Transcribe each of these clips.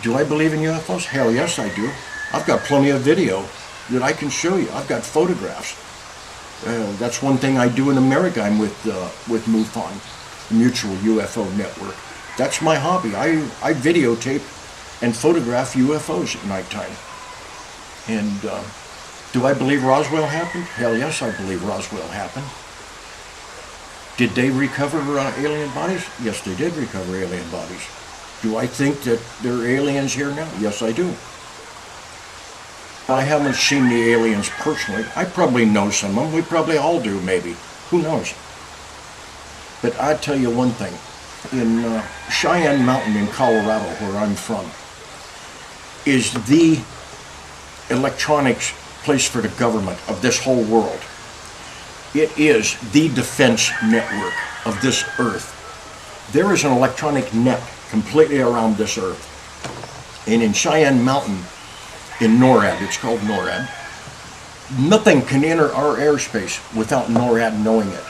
Do I believe in UFOs? Hell yes, I do. I've got plenty of video that I can show you. I've got photographs. That's one thing I do in America. I'm with MUFON, the Mutual UFO Network. That's my hobby. I videotape and photograph UFOs at nighttime. And do I believe Roswell happened? Hell yes, I believe Roswell happened. Did they recover alien bodies? Yes, they did recover alien bodies. Do I think that there are aliens here now? Yes, I do. I haven't seen the aliens personally. I probably know some of them. We probably all do, maybe. Who knows? But I tell you one thing. In Cheyenne Mountain in Colorado, where I'm from, is the electronics place for the government of this whole world. It is the defense network of this earth. There is an electronic net completely around this earth. And in Cheyenne Mountain, in NORAD, it's called NORAD, nothing can enter our airspace without NORAD knowing it.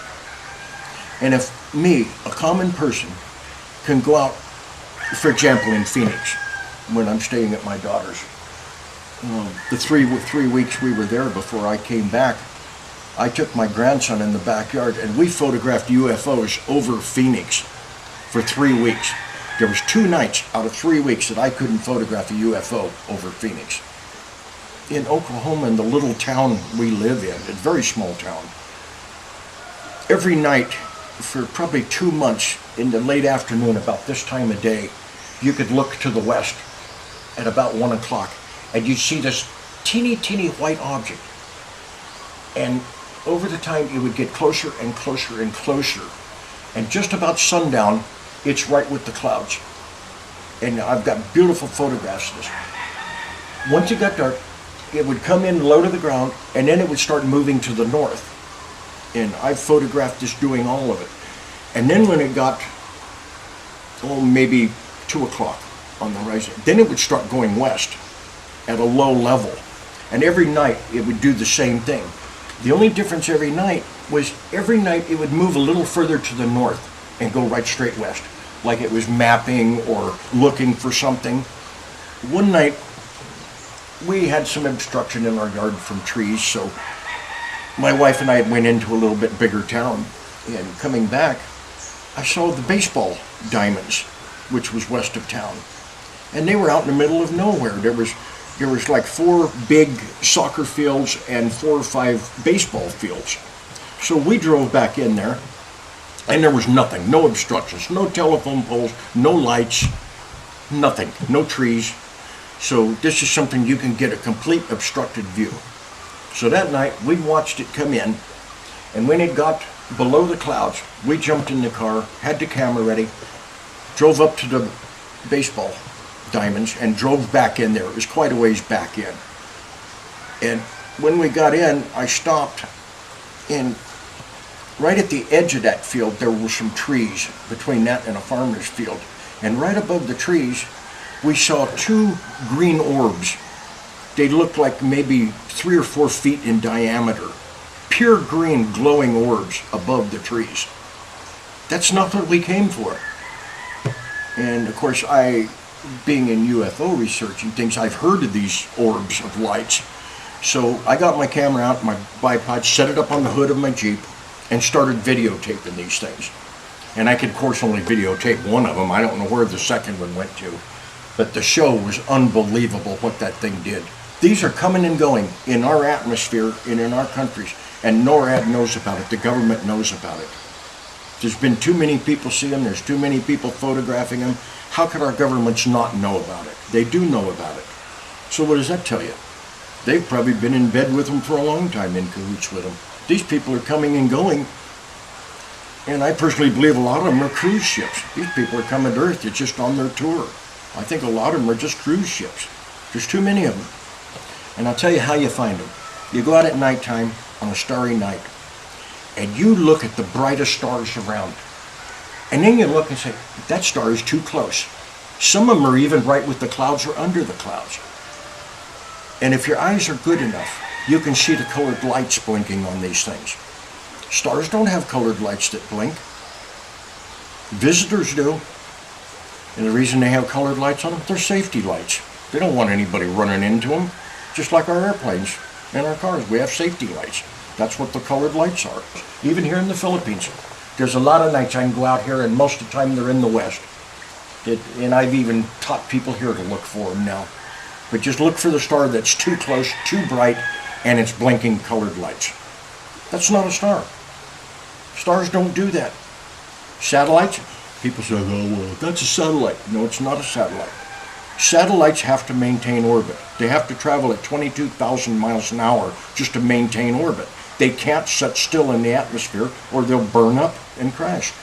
And if me, a common person, can go out, for example, in Phoenix, when I'm staying at my daughter's, the three weeks we were there before I came back, I took my grandson in the backyard and we photographed UFOs over Phoenix for 3 weeks. There was 2 nights out of 3 weeks that I couldn't photograph a UFO over Phoenix. In Oklahoma, in the little town we live in, a very small town, every night for probably 2 months in the late afternoon, about this time of day, you could look to the west at about 1 o'clock and you'd see this teeny white object. And over the time, it would get closer and closer and closer. And just about sundown, it's right with the clouds. And I've got beautiful photographs of this. Once it got dark, it would come in low to the ground, and then it would start moving to the north. And I photographed this doing all of it. And then when it got, maybe 2 o'clock on the horizon, then it would start going west at a low level. And every night, it would do the same thing. The only difference every night was every night it would move a little further to the north and go right straight west, like it was mapping or looking for something. One night, we had some obstruction in our yard from trees, so my wife and I went into a little bit bigger town, and coming back, I saw the baseball diamonds, which was west of town. And they were out in the middle of nowhere. There was like 4 big soccer fields and 4 or 5 baseball fields. So we drove back in there, and there was nothing, no obstructions, no telephone poles, no lights, nothing, no trees. So this is something you can get a complete obstructed view. So that night, we watched it come in, and when it got below the clouds, we jumped in the car, had the camera ready, drove up to the baseball diamonds and drove back in there. It was quite a ways back in. And when we got in, I stopped, and right at the edge of that field there were some trees between that and a farmer's field. And right above the trees we saw 2 green orbs. They looked like maybe 3 or 4 feet in diameter. Pure green glowing orbs above the trees. That's not what we came for. And of course, being in UFO research and things, I've heard of these orbs of lights. So I got my camera out, my bipod, set it up on the hood of my Jeep, and started videotaping these things. And I could, of course, only videotape one of them. I don't know where the second one went to. But the show was unbelievable what that thing did. These are coming and going in our atmosphere and in our countries. And NORAD knows about it. The government knows about it. There's been too many people see them. There's too many people photographing them. How could our governments not know about it? They do know about it. So what does that tell you? They've probably been in bed with them for a long time, in cahoots with them. These people are coming and going. And I personally believe a lot of them are cruise ships. These people are coming to Earth. It's just on their tour. I think a lot of them are just cruise ships. There's too many of them. And I'll tell you how you find them. You go out at nighttime on a starry night, and you look at the brightest stars around. And then you look and say, that star is too close. Some of them are even right with the clouds or under the clouds. And if your eyes are good enough, you can see the colored lights blinking on these things. Stars don't have colored lights that blink. Visitors do. And the reason they have colored lights on them, they're safety lights. They don't want anybody running into them, just like our airplanes and our cars. We have safety lights. That's what the colored lights are. Even here in the Philippines, there's a lot of nights I can go out here, and most of the time they're in the west. And I've even taught people here to look for them now. But just look for the star that's too close, too bright, and it's blinking colored lights. That's not a star. Stars don't do that. Satellites, people say, oh, well, that's a satellite. No, it's not a satellite. Satellites have to maintain orbit. They have to travel at 22,000 miles an hour just to maintain orbit. They can't sit still in the atmosphere or they'll burn up and crash.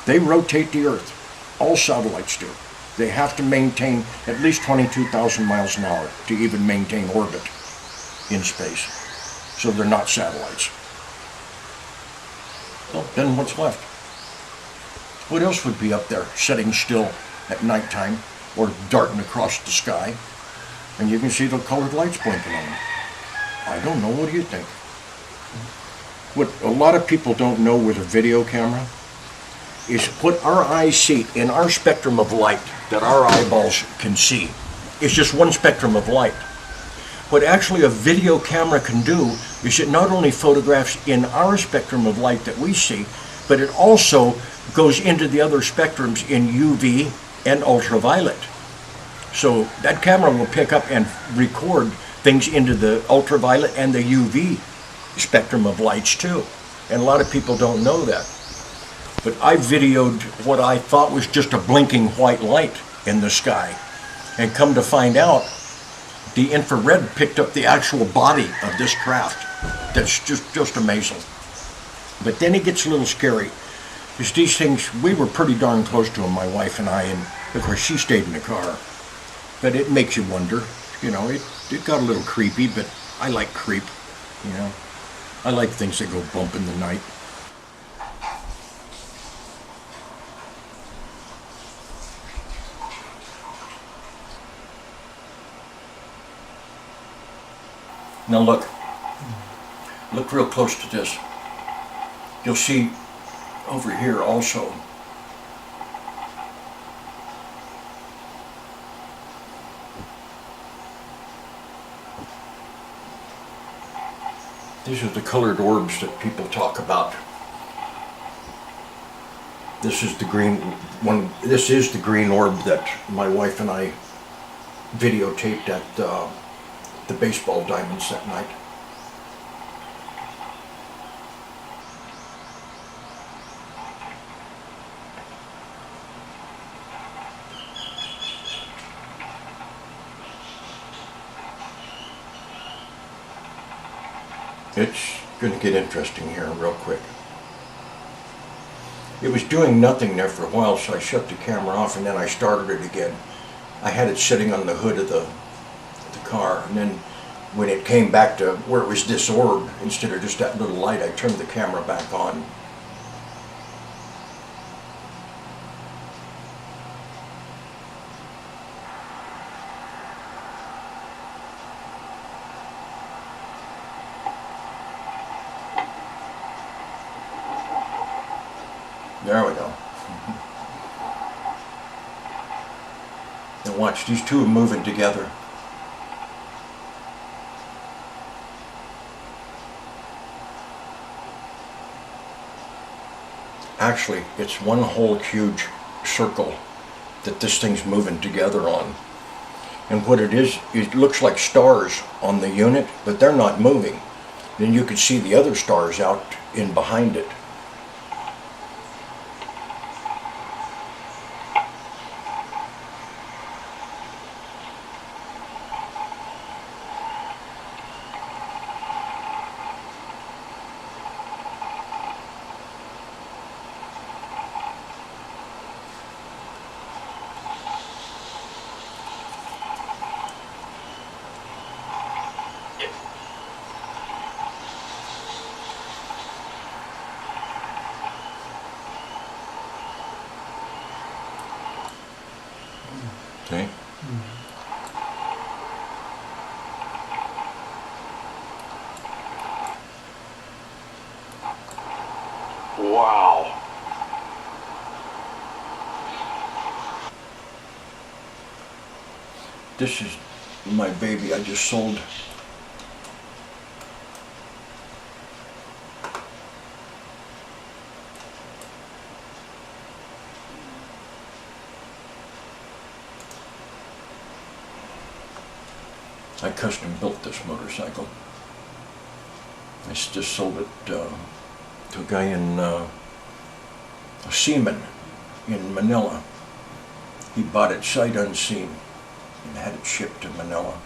They rotate the Earth. All satellites do. They have to maintain at least 22,000 miles an hour to even maintain orbit in space. So they're not satellites. Well, then what's left? What else would be up there sitting still at nighttime or darting across the sky? And you can see the colored lights blinking on them. I don't know. What do you think? What a lot of people don't know with a video camera is what our eyes see in our spectrum of light that our eyeballs can see. It's just one spectrum of light. What actually a video camera can do is it not only photographs in our spectrum of light that we see, but it also goes into the other spectrums in UV and ultraviolet. So that camera will pick up and record things into the ultraviolet and the UV spectrum of lights too. And a lot of people don't know that. But I videoed what I thought was just a blinking white light in the sky. And come to find out, the infrared picked up the actual body of this craft. That's just amazing. But then it gets a little scary. Because these things, we were pretty darn close to them, my wife and I, and of course she stayed in the car. But it makes you wonder, you know, it got a little creepy, but I like creep, you know. I like things that go bump in the night. Now look real close to this. You'll see over here also. These are the colored orbs that people talk about. This is the green one. This is the green orb that my wife and I videotaped at the baseball diamonds that night. It's going to get interesting here real quick. It was doing nothing there for a while, so I shut the camera off and then I started it again. I had it sitting on the hood of the car, and then when it came back to where it was this orb instead of just that little light, I turned the camera back on. There we go. Now watch, these two are moving together. Actually, it's one whole huge circle that this thing's moving together on. And what it is, it looks like stars on the unit, but they're not moving. Then you could see the other stars out in behind it. Okay. Wow. This is my baby I just sold. I custom built this motorcycle. I just sold it to a guy in a seaman in Manila. He bought it sight unseen and had it shipped to Manila.